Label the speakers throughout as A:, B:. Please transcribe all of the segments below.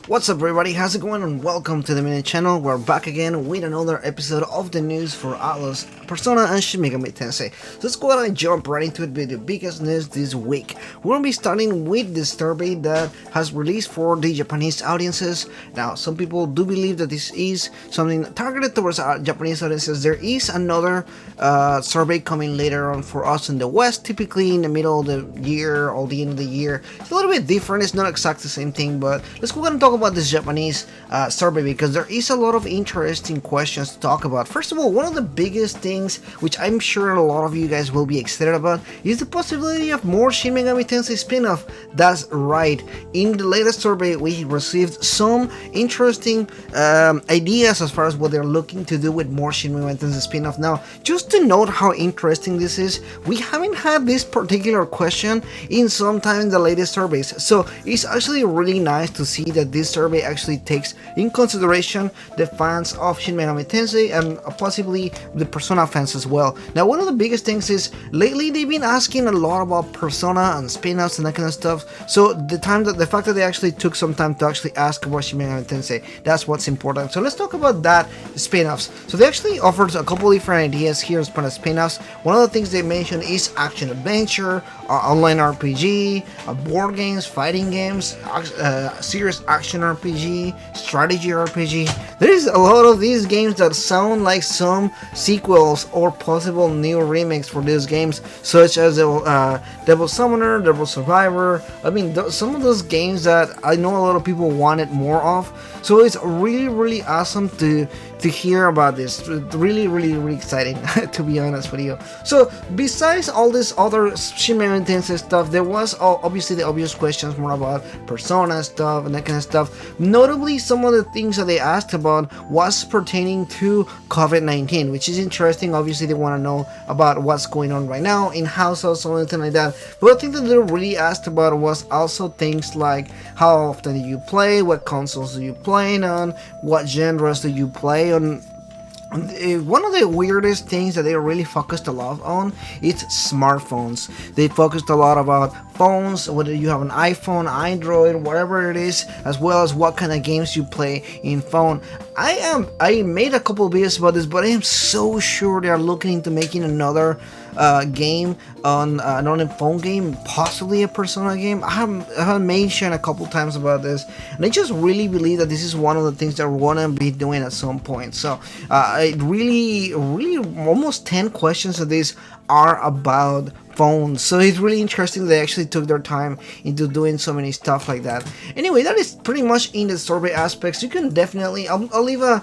A: What's up everybody, how's it going, and welcome to the mini channel. We're back again with another episode of the news for Atlus, Persona, and Shin Megami Tensei. So let's go ahead and jump right into it with the biggest news this week. We're going to be starting with the survey that has released for the Japanese audiences. Now, some people do believe that this is something targeted towards Japanese audiences. There is another survey coming later on for us in the West, typically in the middle of the year or the end of the year. It's a little bit different, it's not exactly the same thing, but let's go ahead and talk about this Japanese survey because there is a lot of interesting questions to talk about. First of all, one of the biggest things, which I'm sure a lot of you guys will be excited about, is the possibility of more Shin Megami Tensei spin-off. That's right. In the latest survey, we received some interesting ideas as far as what they're looking to do with more Shin Megami Tensei spin-off. Now, just to note how interesting this is, we haven't had this particular question in some time in the latest surveys, so it's actually really nice to see that this survey actually takes in consideration the fans of Shin Megami Tensei and possibly the Persona fans as well. Now, one of the biggest things is lately they've been asking a lot about Persona and spin-offs and that kind of stuff, so the fact that they actually took some time to actually ask about Shin Megami Tensei, that's what's important. So let's talk about that spin-offs. So they actually offered a couple different ideas here as part of spin-offs. One of the things they mentioned is action adventure, online RPG, board games, fighting games, serious action RPG, strategy RPG. There is a lot of these games that sound like some sequels or possible new remakes for these games, such as Devil Summoner, Devil Survivor. I mean, some of those games that I know a lot of people wanted more of. So it's really awesome to hear about this. Really exciting to be honest with you. So besides all this other Shin Megami Tensei stuff, there was obviously the obvious questions more about Persona stuff and that kind of stuff. Notably, some of the things that they asked about was pertaining to COVID-19, which is interesting. Obviously they want to know about what's going on right now in households or anything like that. But I think that they really asked about was also things like how often do you play, what consoles do you play on, what genres do you play on. One of the weirdest things that they really focused a lot on is smartphones. They focused a lot about phones, whether you have an iPhone, Android, whatever it is, as well as what kind of games you play in phone. I made a couple of videos about this, but I am so sure they are looking into making another game on a phone game, possibly a Persona game. I have mentioned a couple times about this, and I just really believe that this is one of the things that we're gonna be doing at some point. So really almost 10 questions of these are about phones, so it's really interesting they actually took their time into doing so many stuff like that. Anyway, that is pretty much in the survey aspects. You can definitely I'll leave a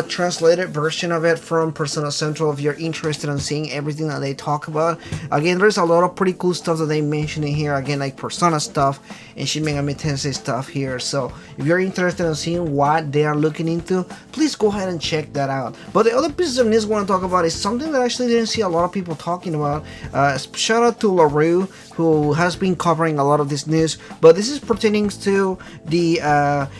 A: translated version of it from Persona Central if you're interested in seeing everything that they talk about. Again, there's a lot of pretty cool stuff that they mention in here, again, like Persona stuff and Shin Megami Tensei stuff here. So if you're interested in seeing what they are looking into, please go ahead and check that out. But the other pieces of news I want to talk about is something that I actually didn't see a lot of people talking about. Shout out to LaRue, who has been covering a lot of this news, but this is pertaining to the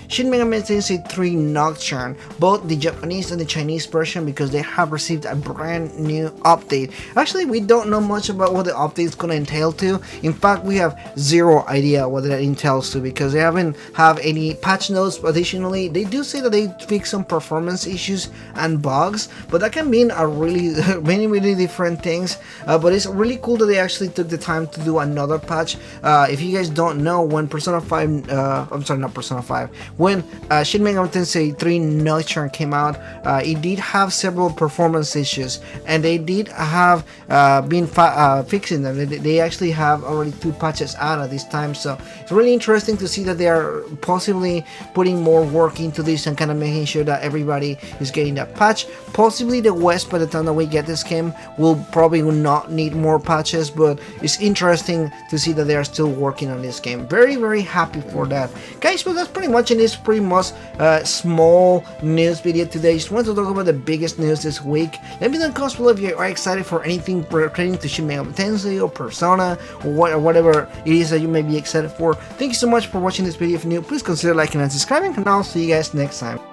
A: Shin Megami Tensei 3 Nocturn, both the Japanese and the Chinese version, because they have received a brand new update. Actually, we don't know much about what the update is going to entail to. In fact, we have zero idea what that entails to, because they haven't have any patch notes. Additionally, they do say that they fix some performance issues and bugs, but that can mean a really many different things. But it's really cool that they actually took the time to do another patch. If you guys don't know, when Persona 5, I'm sorry, not Persona 5, when Shin Megami Tensei 3 Nocturne came out, it did have several performance issues, and they did have been fixing them. They actually have already 2 patches out at this time, so it's really interesting to see that they are possibly putting more work into this and kind of making sure that everybody is getting that patch. Possibly the West, by the time that we get this game, will probably not need more patches, but it's interesting to see that they are still working on this game. Very happy for that, guys. But that's pretty much it. It's pretty much small news video today. Just wanted to talk about the biggest news this week. Let me know in the comments below if you are excited for anything pertaining to Shin Megami Tensei or Persona or whatever it is that you may be excited for. Thank you so much for watching this video. If you're new, please consider liking and subscribing, and I'll see you guys next time.